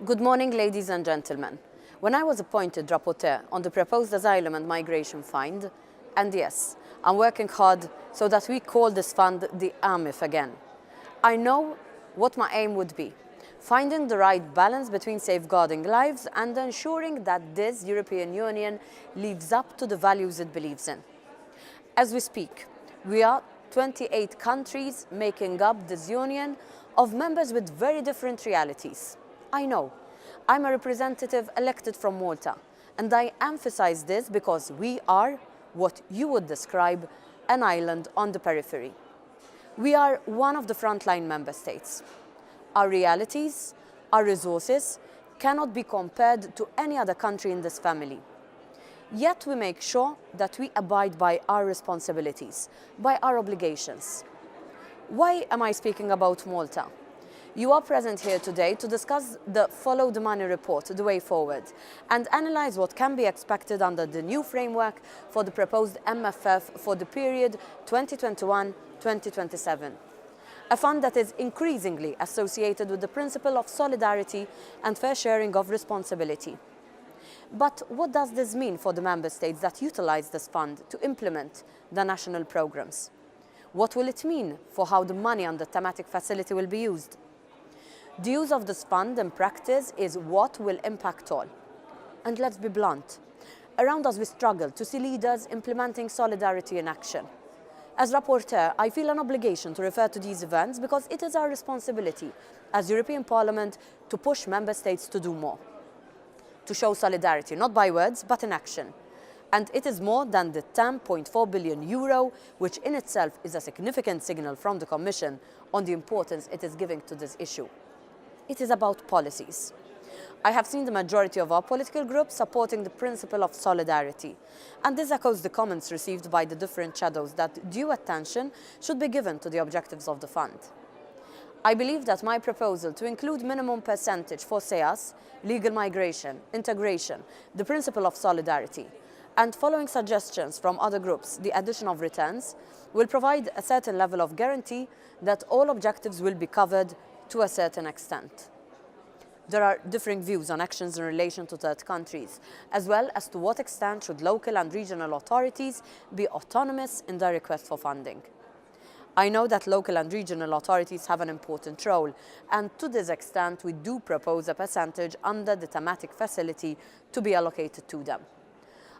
Good morning, ladies and gentlemen. When I was appointed rapporteur on the proposed asylum and migration fund, and yes, I'm working hard so that we call this fund the AMF again, I know what my aim would be: finding the right balance between safeguarding lives and ensuring that this European Union lives up to the values it believes in. As we speak, we are 28 countries making up this union of members with very different realities. I know, I'm a representative elected from Malta, and I emphasize this because we are what you would describe an island on the periphery. We are one of the frontline member states. Our realities, our resources cannot be compared to any other country in this family. Yet we make sure that we abide by our responsibilities, by our obligations. Why am I speaking about Malta? You are present here today to discuss the Follow the Money report, the way forward, and analyse what can be expected under the new framework for the proposed MFF for the period 2021-2027. A fund that is increasingly associated with the principle of solidarity and fair sharing of responsibility. But what does this mean for the member states that utilise this fund to implement the national programmes? What will it mean for how the money on the thematic facility will be used? The use of this fund in practice is what will impact all. And let's be blunt, around us we struggle to see leaders implementing solidarity in action. As rapporteur, I feel an obligation to refer to these events because it is our responsibility as European Parliament to push member states to do more. To show solidarity, not by words, but in action. And it is more than the €10.4 billion, which in itself is a significant signal from the Commission on the importance it is giving to this issue. It is about policies. I have seen the majority of our political groups supporting the principle of solidarity, and this echoes the comments received by the different shadows that due attention should be given to the objectives of the fund. I believe that my proposal to include minimum percentage for SEAS, legal migration, integration, the principle of solidarity, and following suggestions from other groups, the addition of returns, will provide a certain level of guarantee that all objectives will be covered to a certain extent. There are differing views on actions in relation to third countries, as well as to what extent should local and regional authorities be autonomous in their request for funding. I know that local and regional authorities have an important role, and to this extent we do propose a percentage under the thematic facility to be allocated to them.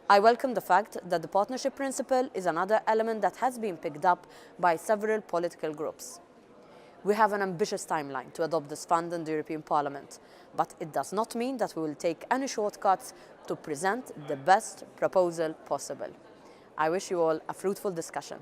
I welcome the fact that the partnership principle is another element that has been picked up by several political groups. We have an ambitious timeline to adopt this fund in the European Parliament, but it does not mean that we will take any shortcuts to present the best proposal possible. I wish you all a fruitful discussion.